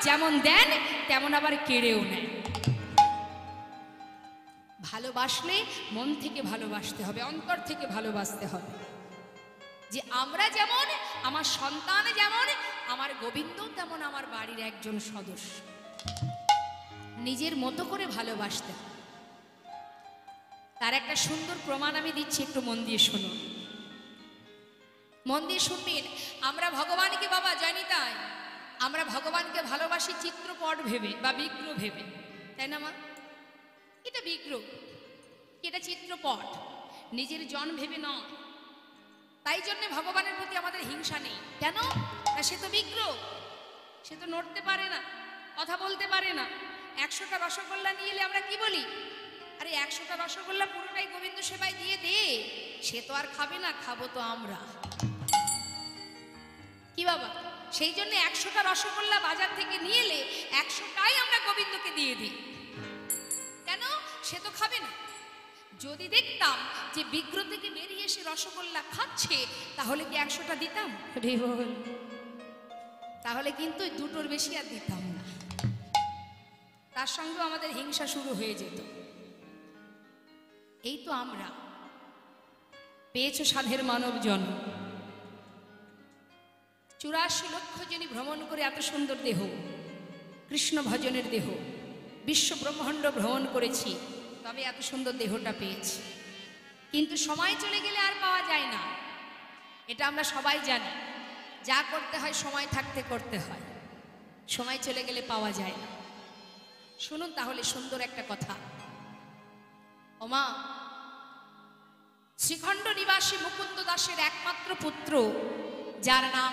যেমন দেন তেমন আবার কেড়েও নেয়। ভালোবাসলে মন থেকে ভালোবাসতে হবে, অন্তর থেকে ভালোবাসতে হবে। যে আমরা যেমন, আমার সন্তান যেমন, আমার গোবিন্দ তেমন আমার বাড়ির একজন সদস্য। নিজের মতো করে ভালোবাসতে হবে। তার একটা সুন্দর প্রমাণ আমি দিচ্ছি, একটু মন দিয়ে শুনুন। মন দিয়ে শুনবেন। আমরা ভগবানকে, বাবা জানি তাই, আমরা ভগবানকে ভালোবাসি চিত্রপট ভেবে বা বিগ্রহ ভেবে, তাই না মা? এটা বিগ্রহ, এটা চিত্রপট, নিজের জন ভেবে নয়। তাই জন্য ভগবানের প্রতি আমাদের হিংসা নেই। কেন? সে তো বিগ্রহ, সে তো নড়তে পারে না, কথা বলতে পারে না। 100টা রসগোল্লা নিয়ে এলে আমরা কি বলি? আরে 100টা রসগোল্লা পুরোটাই গোবিন্দ সেবায় দিয়ে দে। সে তো আর খাবে না, খাবো তো আমরা, কি বাবা? সেই জন্য 100টা রসগোল্লা বাজার থেকে নিয়ে এলে 100টাই আমরা গোবিন্দকে দিয়ে দিই। কেন? সে তো খাবে না। যদি দেখতাম যে বিগ্রহ থেকে বেরিয়ে এসে রসগোল্লা খাচ্ছে, তাহলে কি 100টা দিতাম? তাহলে কিন্তু 2টোর বেশি আর দিতাম না। তার সঙ্গে আমাদের হিংসা শুরু হয়ে যেত। এই তো আমরা পেয়েছো সাধের মানব জন্ম, 84 লক্ষ জনই ভ্রমণ করে এত সুন্দর দেহ, কৃষ্ণ ভজনের দেহ, বিশ্ব ব্রহ্মাণ্ড ভ্রমণ করেছি, তবে এত সুন্দর দেহটা পেয়েছি। কিন্তু সময় চলে গেলে আর পাওয়া যায় না, এটা আমরা সবাই জানি। যা করতে হয় সময় থাকতে করতে হয়, সময় চলে গেলে পাওয়া যায় না। শুনুন তাহলে সুন্দর একটা কথা। ওমা, শ্রীখণ্ড নিবাসী মুকুন্দ দাসের একমাত্র পুত্র, যার নাম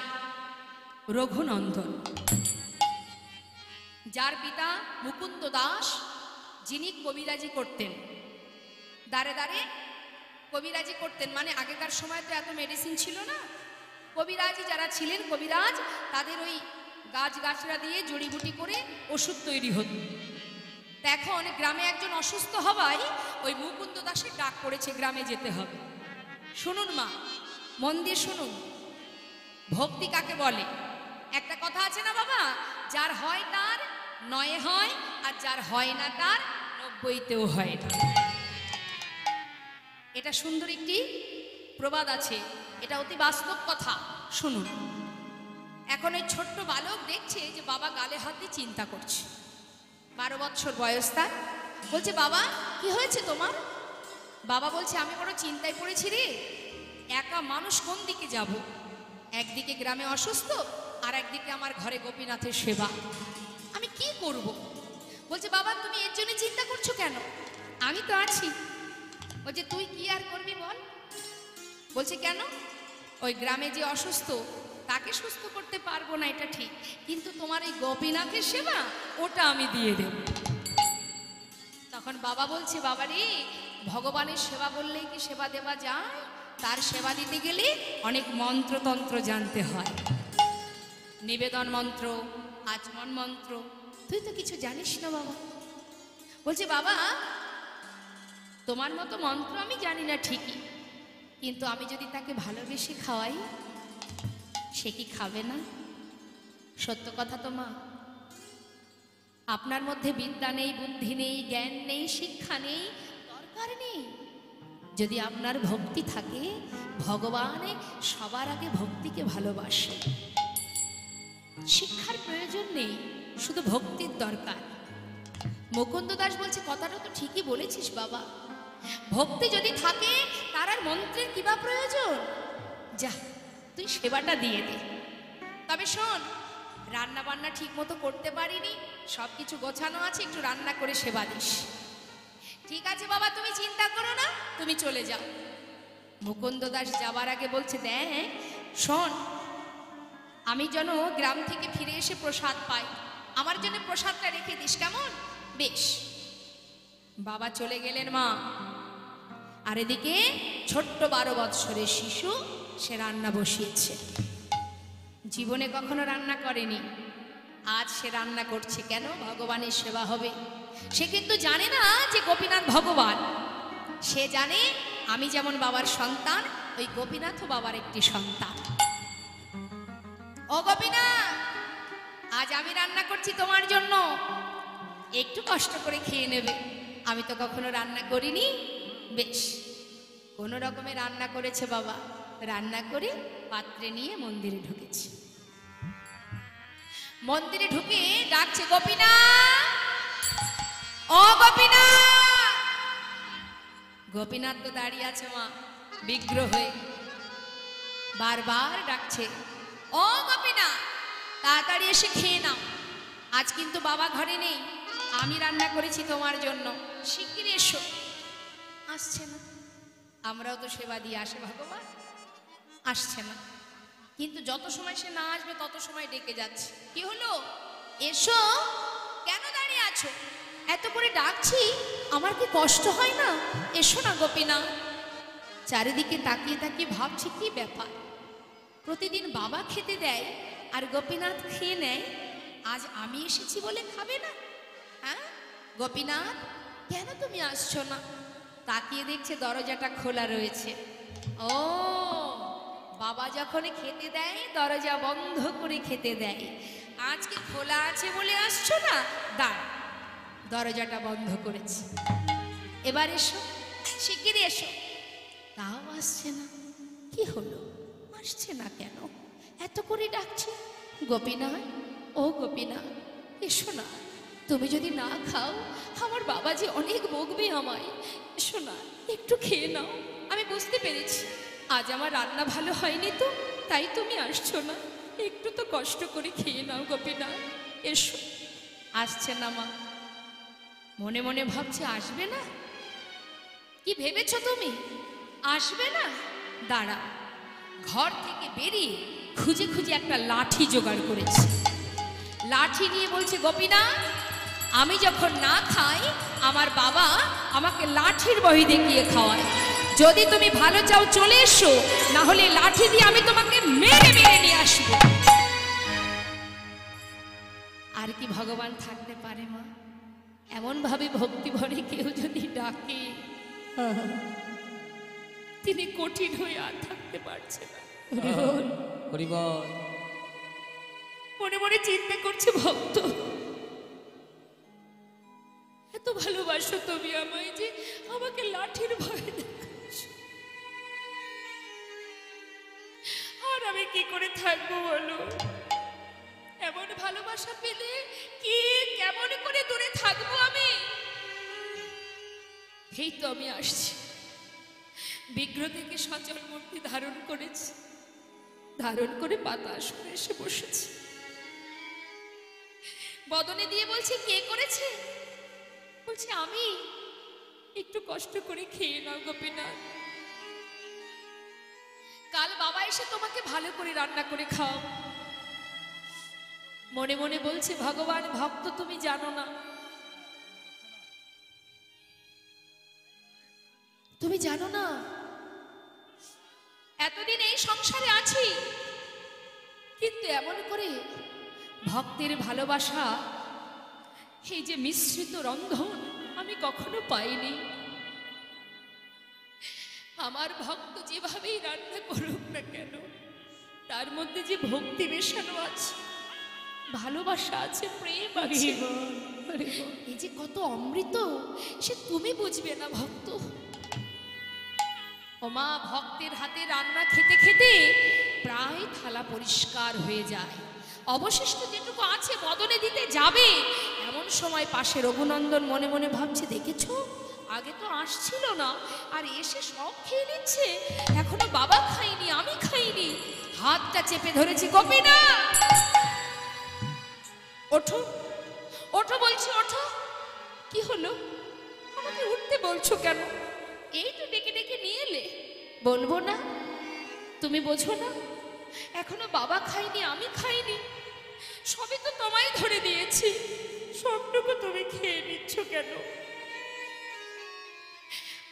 রঘুনন্দন, যার পিতা মুকুন্দ দাস, যিনি কবিরাজি করতেন, দাঁড়ে দাঁড়ে কবিরাজি করতেন। মানে আগেকার সময় তো এত মেডিসিন ছিল না। কবিরাজি যারা ছিলেন, কবিরাজ, তাদের ওই গাছগাছড়া দিয়ে জড়িবুটি করে ওষুধ তৈরি হতো। তা এখন গ্রামে একজন অসুস্থ হওয়ায় ওই মুকুন্দ দাসের ডাক পড়েছে, গ্রামে যেতে হবে। শুনুন মা, মন দিয়ে শুনুন, ভক্তি কাকে বলে? একটা কথা আছে না বাবা, যার হয় তার 9 হয়, আর যার হয় না তার 90তেও হয় না। এটা সুন্দর একটি প্রবাদ আছে, এটা অতি বাস্তব কথা। শুনুন, এখন ওই ছোট্ট বালক দেখছে যে বাবা গালে হাত দিয়ে চিন্তা করছে। 12 বছর বয়স তার। বলছে, বাবা কি হয়েছে তোমার? বাবা বলছে, আমি বড় চিন্তায় পড়েছি রে। একা মানুষ কোন দিকে যাব? একদিকে গ্রামে অসুস্থ, আর একদিকে আমার ঘরে গোপীনাথের সেবা, আমি কি করব? বলছে, বাবা তুমি এর জন্য চিন্তা করছো কেন? আমি তো আছি। বলছে, তুই কি আর করবি বল? বলছে, কেন? ওই গ্রামে যে অসুস্থ, তাকে সুস্থ করতে পারবো না এটা ঠিক, কিন্তু তোমার এই গোপীনাথের সেবা, ওটা আমি দিয়ে দেব। তখন বাবা বলছে, বাবা রে, ভগবানের সেবা বললেই কি সেবা দেওয়া যায়? তার সেবা দিতে গেলে অনেক মন্ত্রতন্ত্র জানতে হয়, নিবেদন মন্ত্র, আচমন মন্ত্র, তুই তো কিছু জানিস না বাবা। বলছে, বাবা তোমার মতো মন্ত্র আমি জানি না ঠিকই, কিন্তু আমি যদি তাকে ভালোবেসে খাওয়াই, সে কি খাবে না? সত্য কথা তো মা, আপনার মধ্যে বিদ্যা নেই, বুদ্ধি নেই, জ্ঞান নেই, শিক্ষা নেই, দরকার নেই। যদি আপনার ভক্তি থাকে, ভগবান সবার আগে ভক্তিকে ভালোবাসে। শিক্ষার প্রয়োজন নেই, শুধু ভক্তির দরকার। মুকুন্দ দাস বলছে, কথাটা তো ঠিকই বলেছিস বাবা, ভক্তি যদি থাকে তার আর মন্ত্রের কিবা প্রয়োজন? যা, তুই সেবাটা দিয়ে দে। তবে শোন, রান্না বান্না ঠিক মতো করতে পারিনি, সব কিছু গোছানো আছে, একটু রান্না করে সেবা দিস। ঠিক আছে বাবা, তুমি চিন্তা করো না, তুমি চলে যাও। মুকুন্দ দাস যাবার আগে বলছে, দেখ শোন, আমি যেন গ্রাম থেকে ফিরে এসে প্রসাদ পাই, আমার জন্য প্রসাদটা রেখে দিস, কেমন? বেশ। বাবা চলে গেলেন মা, আর এদিকে ছোট্ট 12 বৎসরের শিশু, সে রান্না বসিয়েছে। জীবনে কখনো রান্না করেনি, আজ সে রান্না করছে। কেন? ভগবানের সেবা হবে। সে কিন্তু জানে না যে গোপীনাথ ভগবান, সে জানে আমি যেমন বাবার সন্তান, ওই গোপীনাথও বাবার একটি সন্তান। ও গোপীনাথ, আজ আমি রান্না করছি তোমার জন্য, একটু কষ্ট করে খেয়ে নেবে। আমি তো কখনো রান্না করিনি। বেশ, কোনো রকমে রান্না করেছে বাবা। রান্না করে পাত্রে নিয়ে মন্দিরে ঢুকেছে। মন্দিরে ঢুকে ডাকছে, গোপীনা, ও গোপীনা। গোপীনাথ তো দাঁড়িয়ে আছে মা, বিগ্রহ হয়ে, বারবার ডাকছে, ও গোপীনা, তাড়াতাড়ি এসে খেয়ে নাও। আজ কিন্তু বাবা ঘরে নেই, আমি রান্না করেছি তোমার জন্য, শিগগির এসো। আসছে না। আমরাও তো সেবা দিয়ে আসে ভগবান, আসছে না। কিন্তু যত সময় সে না আসবে তত সময় ডেকে যাচ্ছে। কি হলো? এসো। কেন দাঁড়িয়ে আছো? এত করে ডাকছি, আমার কি কষ্ট হয় না? এসো না গোপীনা। চারিদিকে তাকিয়ে তাকিয়ে ভাবছি কি ব্যাপার, প্রতিদিন বাবা খেতে দেয় আর গোপীনাথ খেয়ে নেয়, আজ আমি এসেছি বলে খাবে না? হ্যাঁ গোপীনাথ, কেন তুমি আসছো না? তাকিয়ে দেখছে দরজাটা খোলা রয়েছে। ও, বাবা যখন খেতে দেয় দরজা বন্ধ করে খেতে দেয়, আজকে খোলা আছে বলে আসছো না? দাঁড়, দরজাটা বন্ধ করেছে। এবার এসো, শিগগিরই এসো। তাও আসছে না। কি হলো, আসছে না কেন? এত করে ডাকছে, গোপীনাথ, ও গোপীনাথ, এসো না। তুমি যদি না খাও আমার বাবা যে অনেক বকবে আমায়। এসো না, একটু খেয়ে নাও। আমি বুঝতে পেরেছি আজ আমার রান্না ভালো হয়নি, তো তাই তুমি আসছো না। একটু তো কষ্ট করে খেয়ে নাও গোপীনাথ, এসো। আসছে না মা। মনে মনে ভাবছে আসবে না। কি ভেবেছো তুমি, আসবে না? দাঁড়া, ঘর থেকে বেরিয়ে খুঁজে খুঁজে একটা লাঠি জোগাড় করেছে। লাঠি নিয়ে বলছে, গোপীনাথ, আমি যখন না খাই আমার বাবা আমাকে লাঠির বহি দেখিয়ে খাওয়ায়। যদি তুমি ভালো চাও চলে এসো, না হলে লাঠি দিয়ে আমি তোমাকে মেরে মেরে নিয়ে আসবো। আর কি ভগবান থাকতে পারে মা? এমন ভাবে ভক্তি ভরে কেউ যদি ডাকে, তিনি কঠিন হয়ে আর থাকতে পারছে না। মনে মনে চিন্তা করছে, ভক্ত এত ভালোবাসো তুমি আমায় যে আমাকে লাঠির ভয়ে দেখাচ্ছ, আর আমি কি করে থাকবো বলো? এমন ভালোবাসা পেলে কি কেমন করে দূরে থাকবো আমি? এই তো আমি আসছি। বিগ্রহ থেকে সচল মূর্তি ধারণ করেছি, ধারণ করে পাতা আসনে এসে বসেছি। বদনে দিয়ে বলছে, কে করেছে? বলছে আমি। একটু কষ্ট করে খেয়ে নাও গোপীনাথ, কাল বাবা এসে তোমাকে ভালো করে রান্না করে খাও। মনে মনে বলছে, ভগবান ভক্ত তুমি জানো না, তুমি জানো না এতদিন এই সংসারে আছি, কিন্তু এমন করে ভক্তের ভালোবাসা, এই যে মিশ্রিত রন্ধন আমি কখনো পাইনি। আমার ভক্ত যেভাবেই রান্না করুক না কেন, তার মধ্যে যে ভক্তি মেশানো আছে, ভালোবাসা আছে, প্রেম আছে, এই যে কত অমৃত, সে তুমি বুঝবে না ভক্ত। ওমা, ভক্তের হাতে রান্না খেতে খেতে প্রায় থালা পরিষ্কার হয়ে যায়, অবশিষ্ট যেটুকু আছে বদনে দিতে যাবে, এমন সময় পাশে রঘুনন্দন মনে মনে ভাবছে, দেখেছো আগে তো আসছিল না, আর এসে সব খেয়ে নিচ্ছে, এখনো বাবা খাইনি, আমি খাইনি। হাতটা চেপে ধরেছি, গোপীনাথ ওঠো, ওঠো বলছি, ওঠো। কি হলো, আমাকে উঠতে বলছো কেন? এই তো ডেকে ডেকে নিয়ে এলে, বলবো না? তুমি বোঝো না এখনো বাবা খাইনি, আমি খাইনি, সবই তো তোমায় ধরে দিয়েছি, সবটুকু তুমি খেয়ে নিচ্ছ কেন?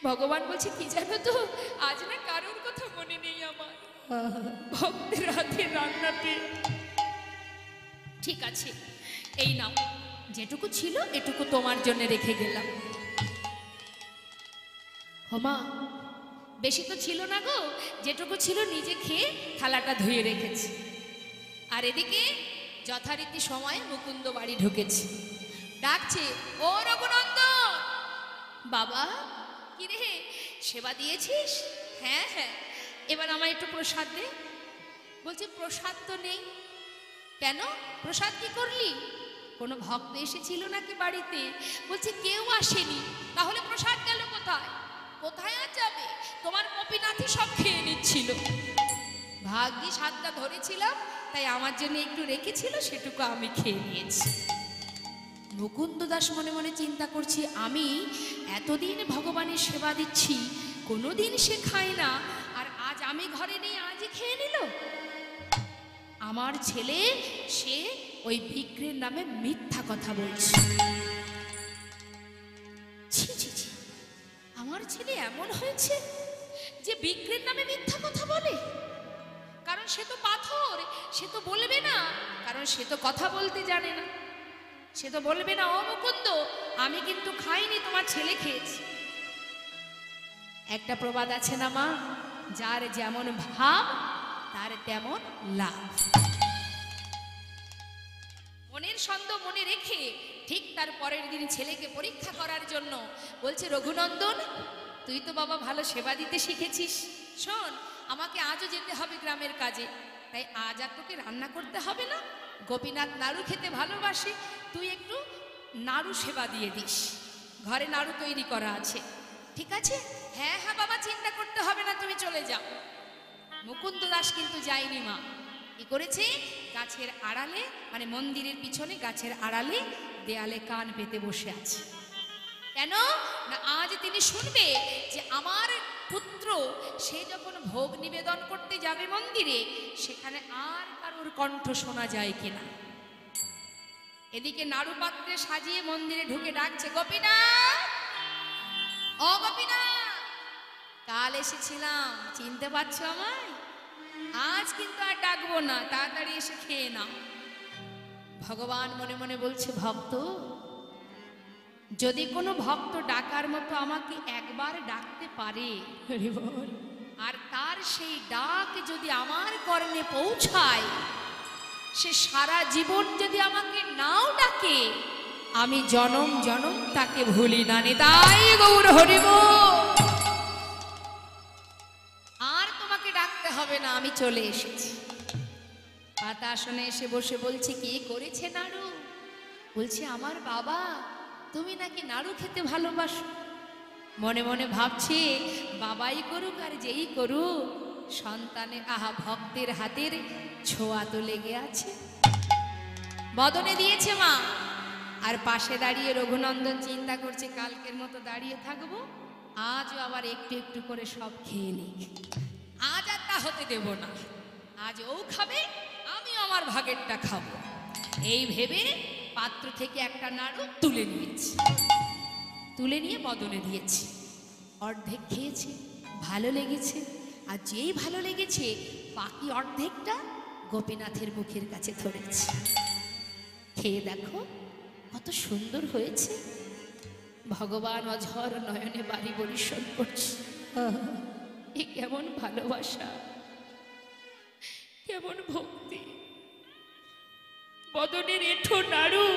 ভগবান বলছে, কি জানো তো, আজ না কারোর কথা মনে নেই আমার, ভক্তের হাতে রান্না পেয়ে। ঠিক আছে, এই নাও, যেটুকু ছিল এটুকু তোমার জন্য রেখে গেলাম। হোমা, বেশি তো ছিল না গো, যেটুকু ছিল নিজে খেয়ে থালাটা ধুয়ে রেখেছি। আর এদিকে যথারীতি সময়ে মুকুন্দ বাড়ি ঢুকেছে, ডাকছে, ও রঘুনন্দন। বাবা, কি রে, সেবা দিয়েছিস? হ্যাঁ হ্যাঁ, এবার আমায় একটু প্রসাদ দে। বলছে, প্রসাদ তো নেই। কেন, প্রসাদ কি করলি? কোনো ভক্ত এসেছিল নাকি বাড়িতে? বলছে, কেউ আসেনি। তাহলে প্রসাদ গেল কোথায়? কোথায় আর যাবে, তোমার গোপীনাথই সব খেয়ে নিচ্ছিল। ভাগ্যি সাতটা ধরেছিলাম, তাই আমার জন্য একটু রেখেছিল, সেটুকু আমি খেয়ে নিয়েছি। মুকুন্দ দাস মনে মনে চিন্তা করছি, আমি এতদিন ভগবানের সেবা দিচ্ছি, কোনোদিন সে খায় না, আর আজ আমি ঘরে নেই, আজই খেয়ে নিল। আমার ছেলে সে ওই বিক্রির নামে মিথ্যা কথা বলছে। ছি ছি ছি, আমার ছেলে এমন হয়েছে যে বিক্রির নামে মিথ্যা কথা বলে। কারণ সে তো পাথর, সে তো বলবে না, কারণ সে তো কথা বলতে জানে না। সে তো বলবে না, ও মুকুন্দ, আমি কিন্তু খাইনি, তোমার ছেলে খেয়েছে। একটা প্রবাদ আছে না মা, যার যেমন ভাব তার তেমন লাভ। মনের সন্দেহ মনে রেখে ঠিক তার পরের দিন ছেলেকে পরীক্ষা করার জন্য বলছে, রঘুনন্দন, তুই তো বাবা ভালো সেবা দিতে শিখেছিস, শোন, আমাকে আজও যেতে হবে গ্রামের কাজে, তাই আজ আর তোকে রান্না করতে হবে না। গোপীনাথ নাড়ু খেতে ভালোবাসে, তুই একটু নাড়ু সেবা দিয়ে দিস, ঘরে নাড়ু তৈরি করা আছে। ঠিক আছে? হ্যাঁ হ্যাঁ বাবা, চিন্তা করতে হবে না, তুমি চলে যাও। মুকুন্দ দাস কিন্তু যায়নি মা, কি করেছে, গাছের আড়ালে, মানে মন্দিরের পিছনে গাছের আড়ালে দেয়ালে কান পেতে বসে আছে। কেন না, আজ তিনি শুনবে যে আমার পুত্র সে যখন ভোগ নিবেদন করতে যাবে মন্দিরে, সেখানে আর কারোর কণ্ঠ শোনা যায় কিনা। এদিকে নাড়ু পাত্রে সাজিয়ে মন্দিরে ঢুকে ডাকছে, গোপীনাথ, ও গোপীনাথ, কাল এসেছিলাম, চিনতে পারছো আমায়? আজ কিন্তু আর ডাকবো না, তাড়াতাড়ি এসে খেয়ে নাও। ভগবান মনে মনে বলছে, ভক্ত, যদি কোনো ভক্ত ডাকার মতো আমাকে একবার ডাকতে পারে, আর তার সেই ডাক যদি আমার কর্ণে পৌঁছায়, সে সারা জীবন যদি আমাকে নাও ডাকে, আমি জনম জনম তাকে ভুলি না। নিতাই গৌর হরিব, আর তোমাকে ডাকতে হবে না, আমি চলে এসেছি। পাতা আসনে এসে বসে বলছে, কে করেছে নাড়ু? বলছে, আমার বাবা। তুমি নাকি নাড়ু খেতে ভালোবাসো। মনে মনে ভাবছে, বাবাই করুক আর যেই করুক, সন্তানের ভক্তের হাতের ছোঁয়া তো লেগে আছে, বদনে দিয়েছে মা। আর পাশে দাঁড়িয়ে রঘুনন্দন চিন্তা করছে, কালকের মতো দাঁড়িয়ে থাকবো, আজও আবার একটু একটু করে সব খেয়ে নিই, আজ আর তা হতে দেব না। আজ ও খাবে, আমি আমার ভাগেরটা খাবো। এই ভেবে পাত্র থেকে একটা নাড়ু তুলে নিয়েছি, তুলে নিয়ে বদনে দিয়েছি। অর্ধেক খেয়েছে, ভালো লেগেছে, আর যেই ভালো লেগেছে বাকি অর্ধেকটা গোপীনাথের মুখের কাছে ধরেছে। খেয়ে দেখো কত সুন্দর হয়েছে। ভগবান অঝর নয়নে বাড়ি বরিশন করছে। এ কেমন ভালোবাসা, কেমন ভক্তি। বদনের এঁঠো নাড়ু,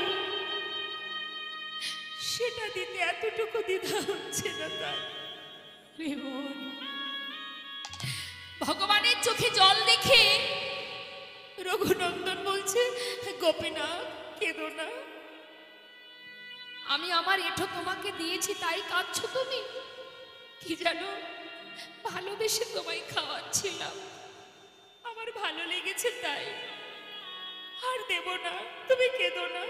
সেটা দিতে এতটুকু দ্বিধা হচ্ছে না তার। ভগবানের চোখে জল দেখে রঘুনন্দন বলছে, গোপীনাথ, কেঁদো না, আমি আমার এঁঠো তোমাকে দিয়েছি, তাই কাঁদছো তুমি? কি জানো, ভালোবেসে তোমায় খাওয়াচ্ছিলাম, আমার ভালো লেগেছে তাই, আর দেব না, তুমি কেঁদো না।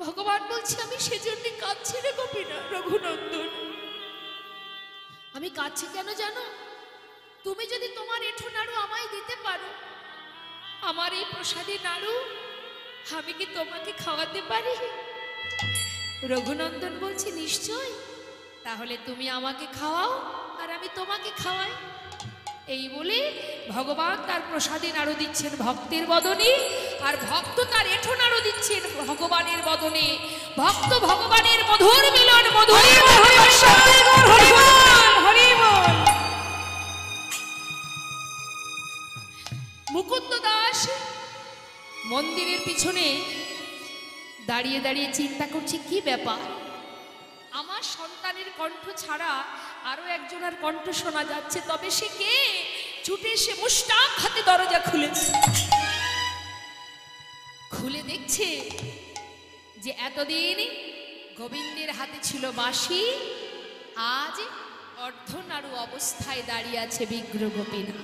ভগবান বলছে, আমি সেজন্য কাঁদছি রে গোপীনাথ। রঘুনন্দন, আমি কাঁদছি কেন জানো? তুমি যদি তোমার এঁঠো নাড়ু আমায় দিতে পারো, আমার এই প্রসাদী নাড়ু আমি কি তোমাকে খাওয়াতে পারি? রঘুনন্দন বলছে, নিশ্চয়, তাহলে তুমি আমাকে খাওয়াও আর আমি তোমাকে খাওয়াই। এই বলে ভগবান তার প্রসাদী নাড়ু দিচ্ছেন ভক্তের বদনে, আর ভক্ত তার এঁঠো নাড়ু দিচ্ছেন ভগবানের বদনে। ভক্ত ভগবানের মধুর মিলন, মধুর মুকুন্দ দাস বুকের পিছনে দাঁড়িয়ে দাঁড়িয়ে চিন্তা করছে কি ব্যাপার, আমার সন্তানের কণ্ঠ ছাড়া আরো একজনের কণ্ঠ শোনা যাচ্ছে, তবে সে কে? ছুটে এসে মুষ্টাক হাতে দরজা খুলেছে। খুলে দেখছে যে এতদিন গোবিন্দের হাতে ছিল বাঁশি, আজ অর্ধনাড়ু অবস্থায় দাঁড়িয়ে আছে বিগ্রহ গোপীনাথ।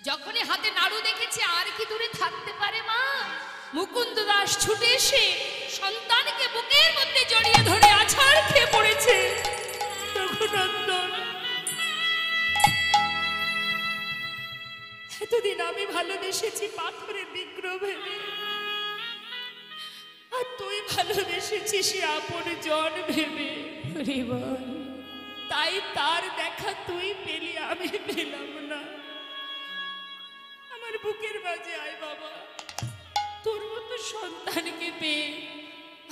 যখনই হাতে নাড়ু দেখেছে আর কি দূরে থাকতে পারে মা, মুকুন্দ দাস ছুটে এসে সন্তানকে বুকের মধ্যে জড়িয়ে ধরে আছাড় খেয়ে পড়েছে। রঘুনন্দন, এতদিন আমি ভালোবেসেছি পাথরের বিগ্রহ ভেবে, আর তুই ভালোবেসেছিস আপন জন ভেবে। তাই তার দেখা তুই পেলি, আমি পেলাম না। আমার বুকের মাঝে আয় বাবা, তোর মতো সন্তানকে পেয়ে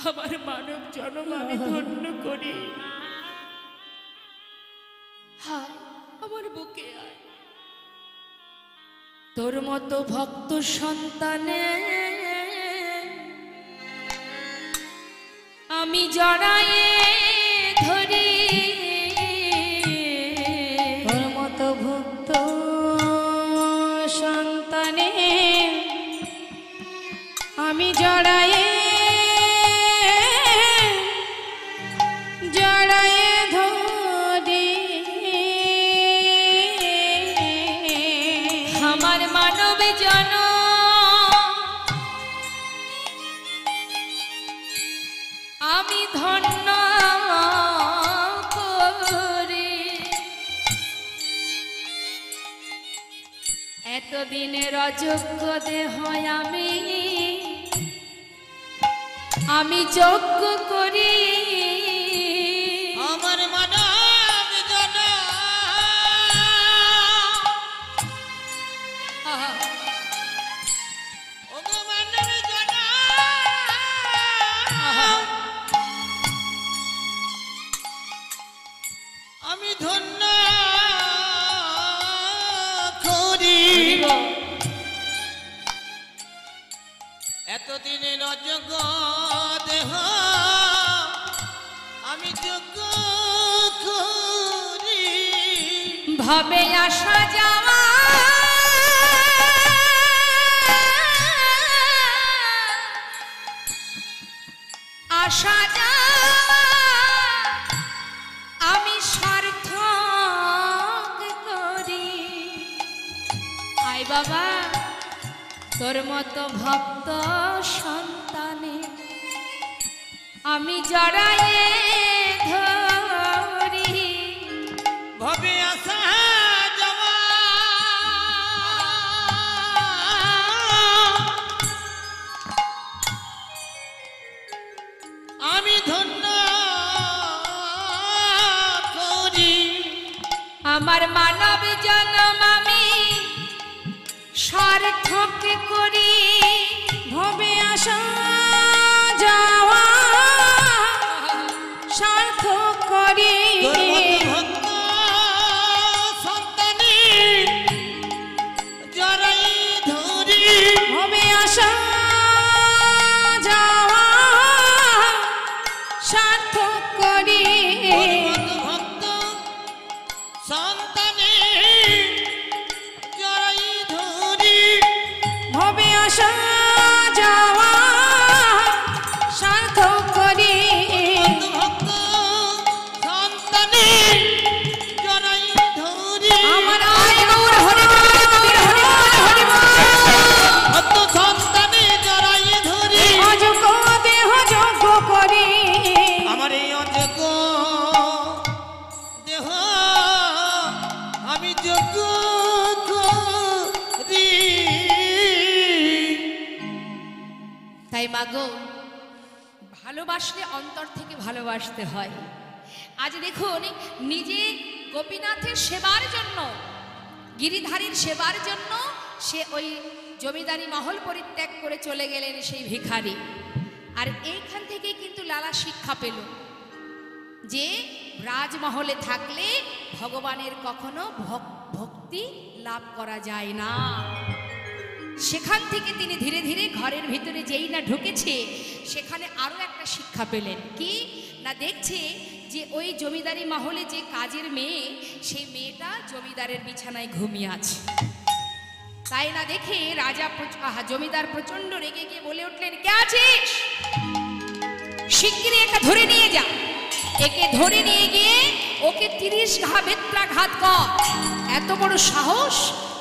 আমার মানব জন্ম আমি ধন্য করি। হায় আমার বুকে আয়, তোর মতো ভক্ত সন্তানে আমি জড়ায়ে ধরি, তোর মতো ভক্ত সন্তানে আমি জড়ায়ে জড়ায়ে ধরি। আমার মানব জন আমি ধন্য করি, এতদিনের অযোগ্য দেহ আমি যোগ্য করি। আমার মানব জন ওগো মানব জন আমি ধন্য করি। এতদিনের অযোগ্য দেহ আমি যোগ্য করি। ভাবে আসা যাওয়া আসা যাওয়া আমি সার্থক করি। আয় বাবা, তোর মতো ভক্ত সন্তানে আমি জড়ায়ে ধরি। ভবে আসা যাওয়া আমি ধন্য করি। আমার মানব জন্ম আমি সার্থক করি। ভবে আসা যাওয়া সার্থক করি। তোর মতো ভক্ত সন্তানে জড়াই ধরি। ভবে আসা যাওয়া সার্থক করি। তোর মতো ভক্ত সন্তানে জড়াই ধরি। ভবে আসা যাওয়া সার্থক করি। ভক্ত সন্তানে জড়াই ধরি। আমার আয় গৌর হরি বল, গৌর হরি বল, হরি বল। ভক্ত সন্তানে জড়াই ধরি। অযোগ্য দেহ যোগ্য করি। আমার এই অযোগ্য দেহ আমি যোগ্য করি। তাই মাগো, ভালোবাসলে অন্তর থেকে ভালোবাসতে হয়। আজ দেখুন, নিজে গোপীনাথের সেবার জন্য, গিরিধারীর সেবার জন্য সে ওই জমিদারি মহল পরিত্যাগ করে চলে গেলেন সেই ভিখারি। আর এইখান থেকে কিন্তু লালা শিক্ষা পেল যে রাজমহলে থাকলে ভগবানের কখনো ভক্তি লাভ করা যায় না। সেখান থেকে তিনি ধীরে ধীরে ঘরের ভিতরে যেই না ঢুকেছে, সেখানে আরো একটা শিক্ষা পেলেন। কি না, দেখছে যে ওই জমিদারি মহলে যে কাজের মেয়ে, সেই মেয়েটা জমিদারের বিছানায় ঘুমিয়ে আছে। তাই না দেখে জমিদার প্রচন্ড রেগে গিয়ে বলে উঠলেন, কে আছিস? শিগগিরই একে ধরে নিয়ে যা। একে ধরে নিয়ে গিয়ে ওকে 30 ঘা বেত্রাঘাত কর। এত বড় সাহস,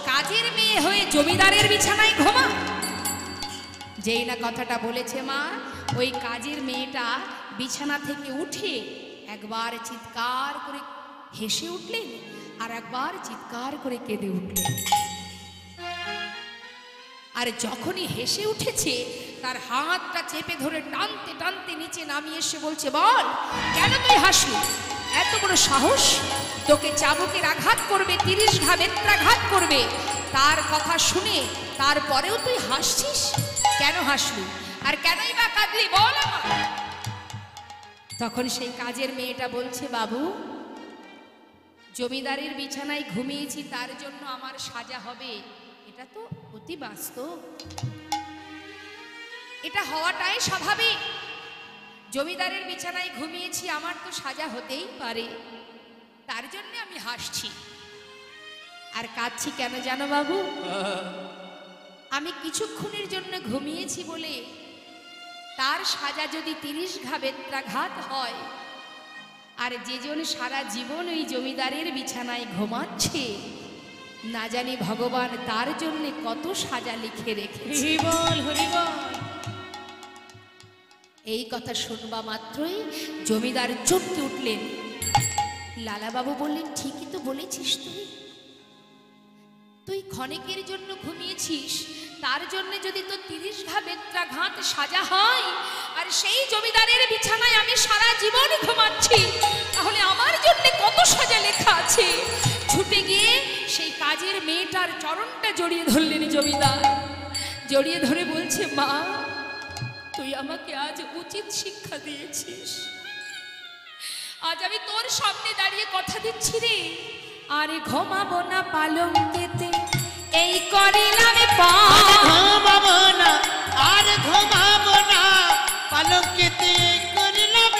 কাজের মেয়ে হয়ে জমিদারের বিছানায় ঘুমা। যেই না কথাটা বলেছে মা, ওই কাজের মেয়েটা বিছানা থেকে উঠে একবার চিৎকার করে হেসে উঠলেন, আর একবার চিৎকার করে কেঁদে উঠলেন। আর যখনই হেসে উঠেছে, তার হাতটা চেপে ধরে টানতে টানতে নিচে নামিয়ে এসে বলছে, বল কেন তুই হাসলি? এত বড় সাহস, তোকে চাবুকের আঘাত করবে, 30 ঘা বেত্রাঘাত করবে। তার কথা শুনে তারপরেও তুই হাসছিস? কেন হাসলি আর কেনই বা কাঁদলি, বল আমার। তখন সেই কাজের মেয়েটা বলছে, বাবু, জমিদারের বিছানায় ঘুমিয়েছি, তার জন্য আমার সাজা হবে? এটা তো অতি বাস্তব, এটা হওয়াটাই স্বাভাবিক। জমিদারের বিছানায় ঘুমিয়েছি, আমার তো সাজা হতেই পারে, তার জন্য আমি হাসছি। আর কাঁদছি কেন জানো বাবু? আমি কিছুক্ষণের জন্য ঘুমিয়েছি বলে তার সাজা যদি 30 ঘা বেত্রাঘাত হয়, আর যেজন সারা জীবন ওই জমিদারের বিছানায় ঘুমাচ্ছে, না জানি ভগবান তার জন্য কত সাজা লিখে রেখেছে। হরিবল হরিবল। এই কথা শুনবা মাত্রই জমিদার চমকে উঠলেন। লালাবাবু বললেন, ঠিকই তো বলেছিস, তুই ক্ষণিকের জন্য ঘুমিয়েছিস, তার জন্য যদি তো 30 ঘা বেত্রাঘাত সাজা হয়, আর সেই জমিদারের বিছানায় আমি সারা জীবন ঘুমাচ্ছি, তাহলে আমার জন্য কত সাজা লেখা আছে। ছুটে গিয়ে সেই কাজের মেয়েটার চরণটা জড়িয়ে ধরলেন জমিদার। জড়িয়ে ধরে বলছে, মা, তুই আমাকে আজ উচিত শিক্ষা দিয়েছিস। আজ আমি তোর সামনে দাঁড়িয়ে কথা দিচ্ছি রে, আরে ঘুমাবো না পালঙ্কেতে, এই করিলাম ঘুমাবো না, আর ঘুমাবো না পালঙ্কেতে, করিলাম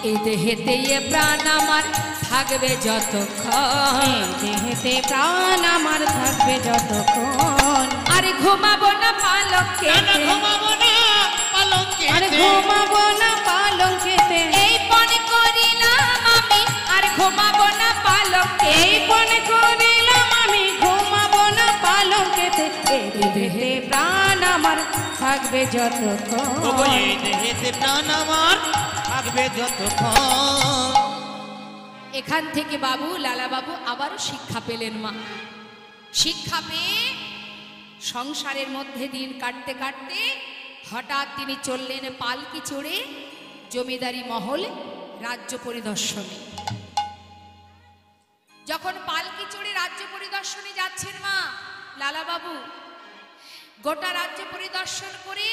এই দেহেতে এ প্রাণ আমার থাকবে যতক্ষণ, দেহেতে প্রাণ আমার থাকবে যতক্ষণ। আরে ঘুমাবো না পালঙ্কেতে, ঘুমাবো না পালঙ্কেতে, আর ঘুমাবো না পালঙ্কেতে, এই পণ করিলাম আমি, আর ঘুমাবো না পালঙ্কে, এই পণ করিলাম আমি, ঘুমাবো না পালঙ্কেতে, এই দেহে প্রাণ আমার থাকবে যতক্ষণ। এই দেহেতে প্রাণ আমার থাকবে যতক্ষণ। এখান থেকে বাবু, লালা বাবু আবারও শিক্ষা পেলেন মা। শিক্ষা পেয়ে সংসারের মধ্যে দিন কাটতে কাটতে হঠাৎ তিনি চললেন পালকি চড়ে জমিদারি মহল রাজ্য পরিদর্শনে। যখন পালকি চড়ে রাজ্য পরিদর্শনে যাচ্ছেন মা, লালা বাবু গোটা রাজ্য পরিদর্শন করে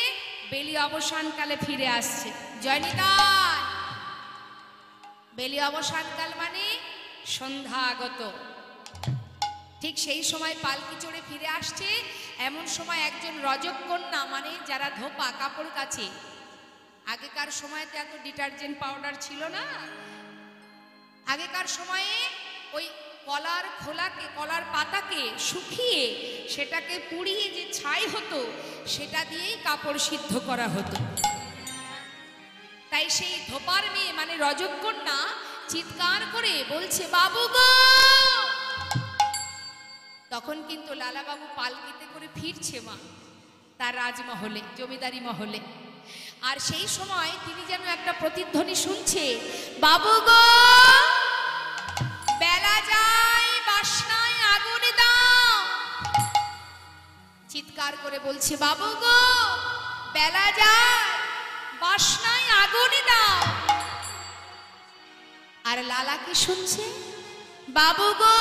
বেলি অবসানকালে ফিরে আসছে। জয়নিতাই, বেলি অবসানকাল মানে সন্ধ্যা আগত। ঠিক সেই সময় পালকি চড়ে ফিরে আসছে, এমন সময় একজন রজককন্যা, মানে যারা ধোপা কাপড় কাচে, আগেকার সময় তো এত ডিটারজেন্ট পাউডার ছিল না, আগেকার সময়ে ওই কলার খোলাকে, কলার পাতাকে শুকিয়ে সেটাকে পুড়িয়ে যে ছাই হতো, সেটা দিয়েই কাপড় সিদ্ধ করা হতো। তাই সেই ধোপার মেয়ে মানে রজককন্যা চিৎকার করে বলছে, বাবু গো। তখন কিন্তু লালা বাবু পালকিতে করে ফিরছে মা তার রাজমহলে, জমিদারি মহলে। আর সেই সময় তিনি যেন একটা প্রতিধ্বনি শুনছে, বাবু গো, বেলা যায়, বাসনায় আগুন দাও। চিৎকার করে বলছে, বাবু গো, বেলা যায়, বাসনায় আগুন দাও। আর লালা কি শুনছে, বাবু গো,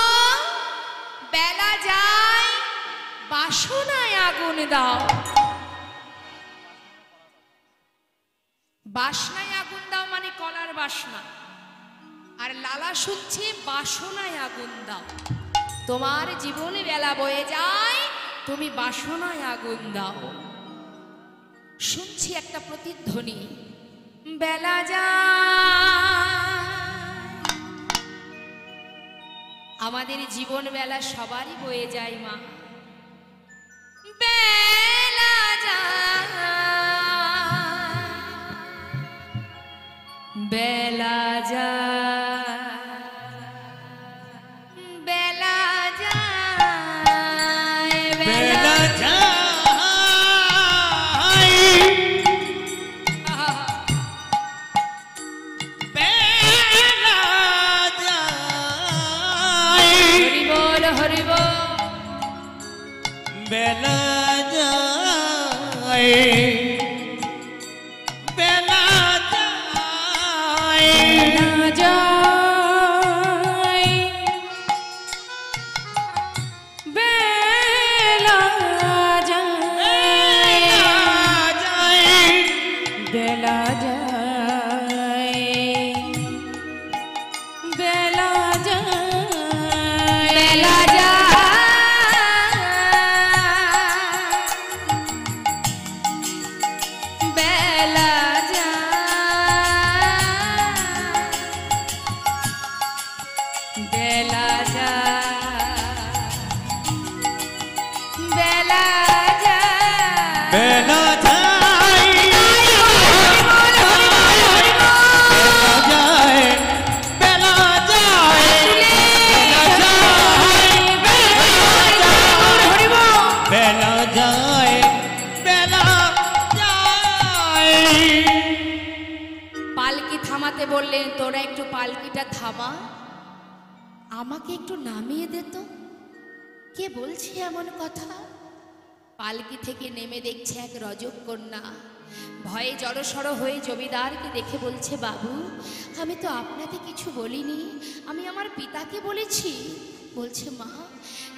বেলা যায়, বাসনায় আগুন দাও। বাসনায় আগুন দাও মানে কলার বাসনা, আর লালা শুনছে বাসনায় আগুন দাও। তোমার জীবনে বেলা বয়ে যায়, তুমি বাসনায় আগুন দাও। শুনছি একটা প্রতিধ্বনি, বেলা যায়। আমাদের জীবন বেলা সবারই বয়ে যায় মা, বেলা যায়, বেলা যায়, বেলা যায়, বেলা যায়, বেলা যায়, হরি বল হরি বল। বেলা যায়, বেলা যায়, বেলা যায়, বেলা যায়, বেলা যায়, বেলা যায়, বেলা যায়, বেলা যায়, বেলা যায়, বেলা যায়, বেলা যায়, বেলা যায়, বেলা যায়, বেলা যায়। পালকি থামাতে বললেন, তোরা একটু পালকিটা থামা, আমাকে একটু নামিয়ে দে তো। কে বলছে এমন কথা? পালকি থেকে নেমে দেখছে এক রজক কন্যা, ভয়ে জড়সড় হয়ে জমিদারকে দেখে বলছে, বাবু আমি তো আপনাকে কিছু বলিনি, আমি আমার পিতাকে বলেছি। বলছে, মা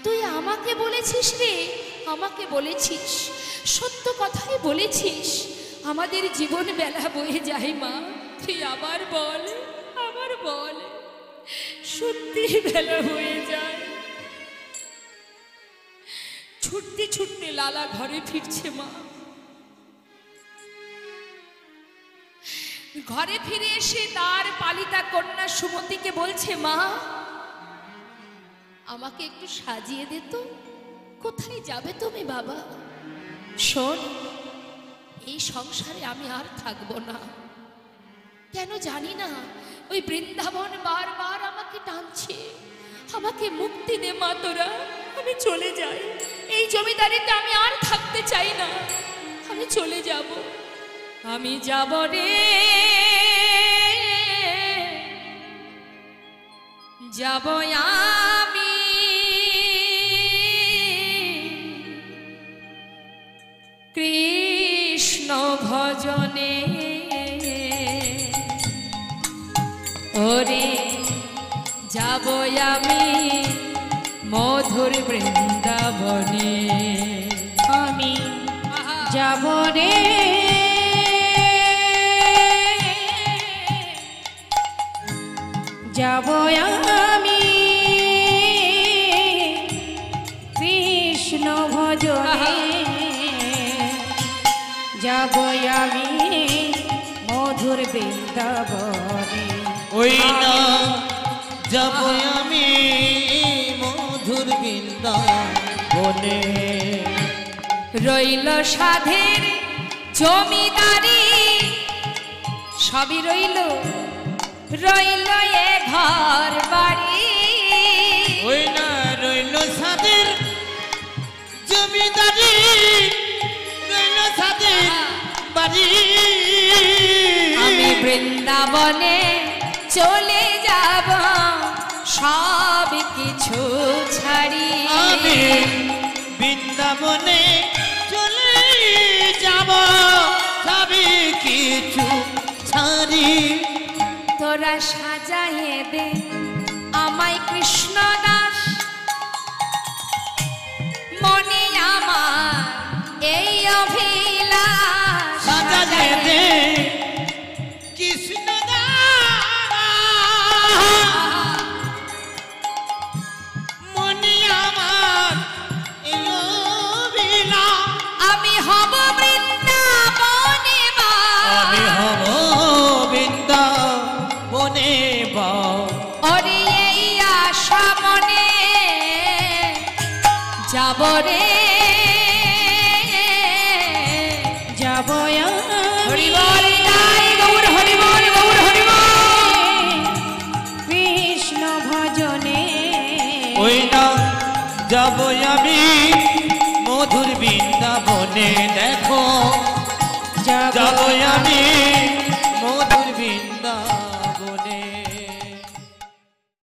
তুই আমাকে বলেছিস রে, আমাকে বলেছিস, সত্য কথাই বলেছিস। আমাদের জীবন বেলা বয়ে যায় মা, তুই আবার বল, আবার বল। সত্যি বেলা বয়ে যায়। ছুটতে ছুটতে লালা ঘরে ফিরছে মা। ঘরে ফিরে এসে তার পালিতা কন্যা সুমতিকে বলছে, মা আমাকে একটু সাজিয়ে দে তো। কোথায় যাবে তুমি বাবা? শোন, এই সংসারে আমি আর থাকবো না। কেন জানি না, ওই বৃন্দাবন বারবার আমাকে টানছে। আমাকে মুক্তি দে মা তোরা, আমি চলে যাই। এই জমিদারিতে আমি আর থাকতে চাই না, আমি চলে যাব। আমি যাব রে, যাব আমি কৃষ্ণ ভজনে। ওরে যাব আমি মধুর বৃন্দাবনে। আমি যাব রে, যাব আমি কৃষ্ণ ভজনে, যাব আমি মধুর বৃন্দাবনে। ওই না যাব আমি মধুর বৃন্দাবনে। রইল সাধের জমিদারি, সবই রইল, রইল এ ঘর বাড়ি। ওই না রইল সাদের জমিদারি, রইল সাদের বাড়ি। আমি বৃন্দাবনে চলে যাব সব কিছু ছাড়ি। আমি বৃন্দাবনে চলে যাব সবই কিছু ছাড়ি। তোরা সাজাইয়ে দে আমায় কৃষ্ণ দাস, মনে আমার এই অভিলাষ। সাজাইয়ে দে কৃষ্ণ মনে আমার যাব রে যাব হরি বল নাই গৌর হরি বল গৌর হরি বল কৃষ্ণ ভজনে ওই না যাব আমি মধুর বৃন্দাবনে দেখো যাব যাব আমি